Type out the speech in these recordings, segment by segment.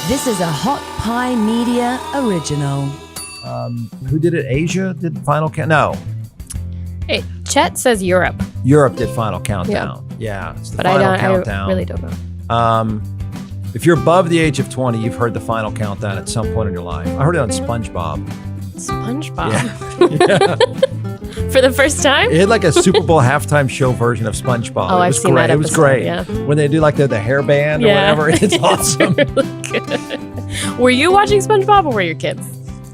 This is a Hot Pie Media original. Who did it? Asia did Final Count? No. Hey, Chet says Europe. Europe did Final Countdown. Yeah, it's the But Final Countdown. I really don't know. If you're above the age of 20, you've heard the Final Countdown at some point in your life. I heard it on SpongeBob. SpongeBob. Yeah. For the first time? It had like a Super Bowl halftime show version of SpongeBob. Oh, It I've was seen great. that It was episode, great. yeah. When they do like the hairband or Yeah. whatever. It's awesome. Really good. Were you watching SpongeBob or were your kids?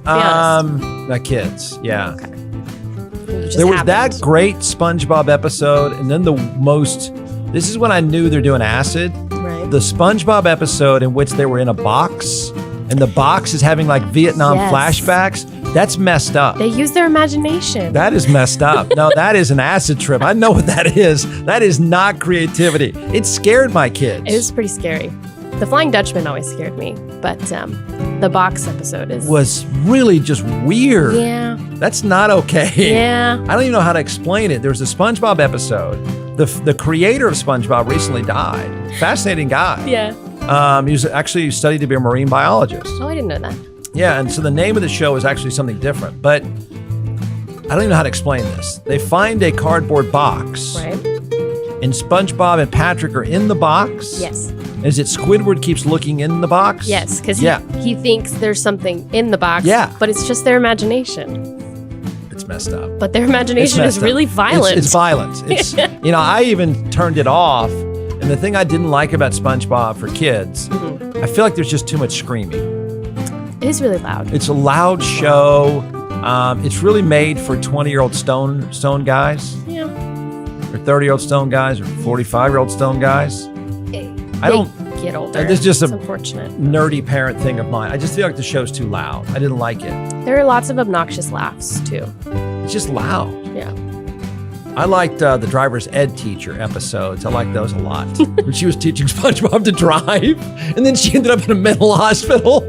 Be honest. My kids. Yeah. Okay. It just There was happened. that great SpongeBob episode, and then this is when I knew they're doing acid. Right. The SpongeBob episode in which they were in a box, and the box is having like Vietnam Yes. flashbacks. That's messed up. They use their imagination. That is messed up. No, that is an acid trip. I know what that is. That is not creativity. It scared my kids. It was pretty scary. The Flying Dutchman always scared me, but the box episode was really just weird. Yeah. That's not okay. Yeah. I don't even know how to explain it. There was a SpongeBob episode. The creator of SpongeBob recently died. Fascinating guy. Yeah. He was actually studied to be a marine biologist. Oh, I didn't know that. Yeah, and so the name of the show is actually something different, but I don't even know how to explain this. They find a cardboard box, Right. and SpongeBob and Patrick are in the box. Yes. Is it Squidward keeps looking in the box? Yes, because Yeah. he thinks there's something in the box. Yeah. But it's just their imagination. It's messed up. But their It's imagination messed is up. really violent. It's violent. It's I even turned it off. And the thing I didn't like about SpongeBob for kids, I feel like there's just too much screaming. It is really loud. It's a loud show. It's really made for 20-year-old stone guys, Yeah. or 30-year-old stone guys, or 45-year-old stone guys. I don't. Get older. It's just it's a unfortunate. nerdy parent thing of mine. I just feel like the show's too loud. I didn't like it. There are lots of obnoxious laughs too. It's just loud. Yeah. I liked the driver's ed teacher episodes. I liked those a lot. When she was teaching SpongeBob to drive, and then she ended up in a mental hospital.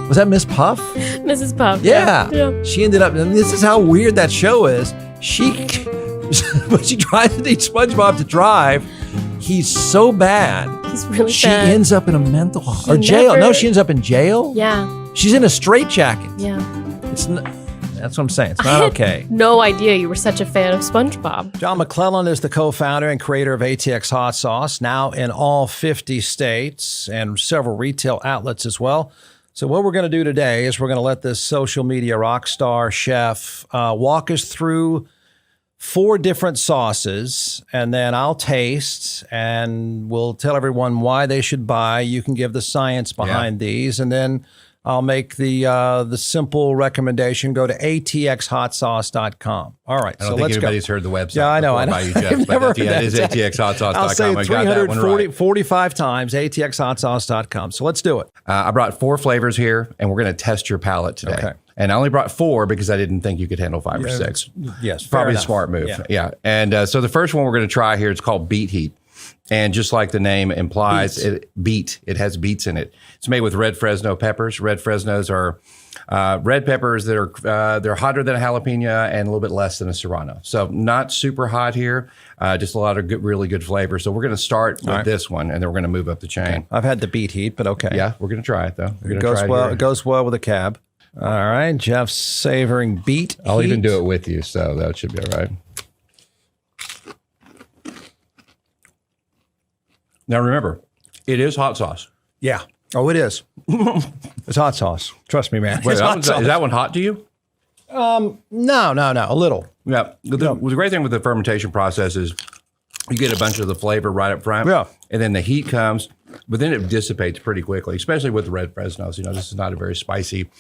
Was that Miss Puff? Mrs. Puff. Yeah. Yeah. She ended up, and this is how weird that show is. When she tries to teach SpongeBob to drive, he's so bad. He's really She bad. ends up in a mental He or jail. never- No, she ends up in jail. Yeah. She's in a straitjacket. Yeah. That's what I'm saying. It's not okay. No idea you were such a fan of SpongeBob. John McClellan is the co-founder and creator of ATX Hot Sauce, now in all 50 states and several retail outlets as well. So what we're going to do today is we're going to let this social media rock star chef walk us through 4 different sauces, and then I'll taste, and we'll tell everyone why they should buy. You can give the science behind these, and then I'll make the simple recommendation. Go to atxhotsauce.com. All right, I don't so think let's go. anybody's heard the website. Yeah, I know. By you, Jeff, I've but never that's, yeah, heard it is that. atxhotsauce.com. I'll say I got that one right. 345 times, atxhotsauce.com. So let's do it. I brought 4 flavors here, and we're going to test your palate today. Okay. And I only brought 4 because I didn't think you could handle 5 or 6. Yes, fair Probably a enough. smart move. Yeah. Yeah. And so the first one we're going to try here, it's called Beet Heat. And just like the name implies, it has beets in it. It's made with red Fresno peppers. Red Fresnos are red peppers that are they're hotter than a jalapeno and a little bit less than a serrano. So not super hot here, just a lot of good, really good flavor. So we're going to start with this one, and then we're going to move up the chain. I've had the beet heat, but okay. Yeah, we're going to try it though. We're It gonna goes try well. here. It goes well with a cab. All right, Jeff's savoring beet. I'll even heat. do it with you, so that should be all right. Now remember, it is hot sauce. Yeah. Oh, it is. It's hot sauce. Trust me, man. Wait, It's hot sauce. is that one hot to you? No. A little. Yeah. The great thing with the fermentation process is you get a bunch of the flavor right up front. Yeah. And then the heat comes, but then it dissipates pretty quickly, especially with the red Fresnos. You know, this is not a very spicy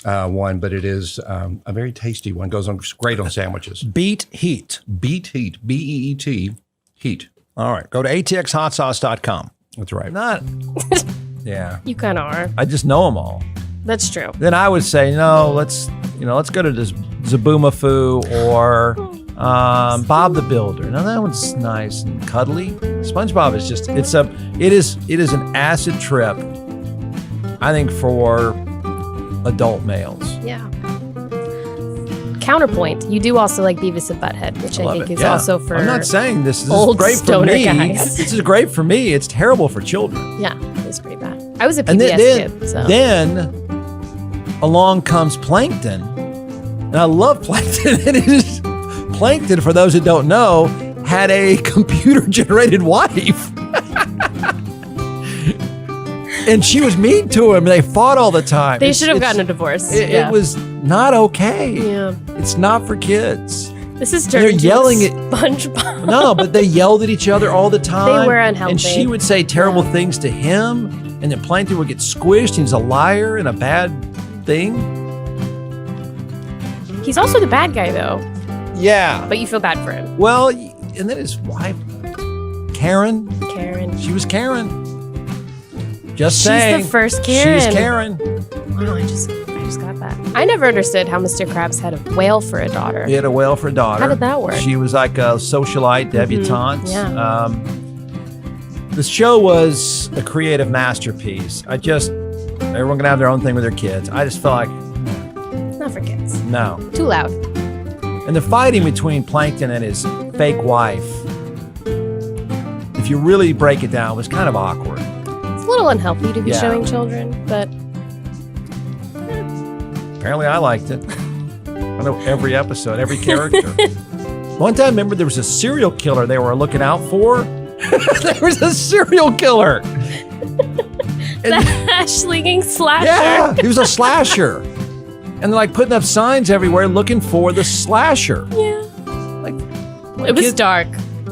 one, but it is a very tasty one. Goes on great on sandwiches. Beet heat. Beet heat, B-E-E-T, heat. All right. Go to atxhotsauce.com. That's right. Not. Yeah. You kind of are. I just know them all. That's true. Then I would say, no, let's go to this Zaboomafoo or Bob the Builder. Now that one's nice and cuddly. SpongeBob is just it is an acid trip, I think, for adult males. Yeah. counterpoint, you do also like Beavis and Butthead, which I think is also for I'm not saying this is old great for stoner me. guys. This is great for me. It's terrible for children. Yeah, it was pretty bad. I was a And PBS then, kid, so. then along comes Plankton. And I love Plankton. And it is Plankton, for those that don't know, had a computer-generated wife. And she was mean to him. They fought all the time. They should have gotten a divorce. It was not okay. Yeah. It's not for kids. This is They're turned yelling at SpongeBob. No, but they yelled at each other all the time. They were unhealthy. And she would say terrible things to him, and then Plankton would get squished. He's a liar and a bad thing. He's also the bad guy, though. Yeah. But you feel bad for him. Well, and then his wife, Karen. She was Karen. Just saying. She's the first Karen. She's Karen. Wow, I just got that. I never understood how Mr. Krabs had a whale for a daughter. He had a whale for a daughter. How did that work? She was like a socialite, debutante. Yeah. The show was a creative masterpiece. Everyone can have their own thing with their kids. I just felt like, It's not for kids. no. Too loud. And the fighting between Plankton and his fake wife, if you really break it down, was kind of awkward. It's a little unhealthy to be Yeah. showing children, but Apparently I liked it. I know every episode, every character. One time, remember, there was a serial killer they were looking out for? There was a serial killer. the hash-slinging slasher. Yeah, he was a slasher. And they're like putting up signs everywhere looking for the slasher. Yeah. Like, It was dark.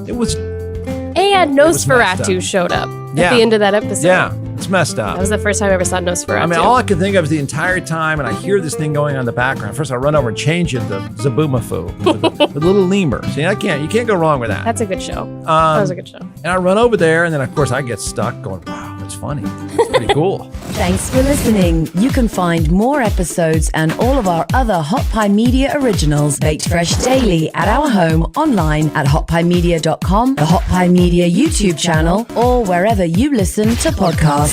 It was, And messed Nosferatu up. showed up Yeah. at the end of that episode. yeah, it's messed up. That was the first time I ever saw Nosferatu. I mean, all I could think of is the entire time, and I hear this thing going on in the background. First, I run over and change it to Zaboomafoo, the little lemur. See, you can't go wrong with that. That's a good show. That was a good show. And I run over there, and then of course I get stuck going, wow, that's funny. It's pretty cool. Thanks for listening. You can find more episodes and all of our other Hot Pie Media originals baked fresh daily at our home online at hotpiemedia.com, the Hot Pie Media YouTube channel, or wherever you listen to podcasts.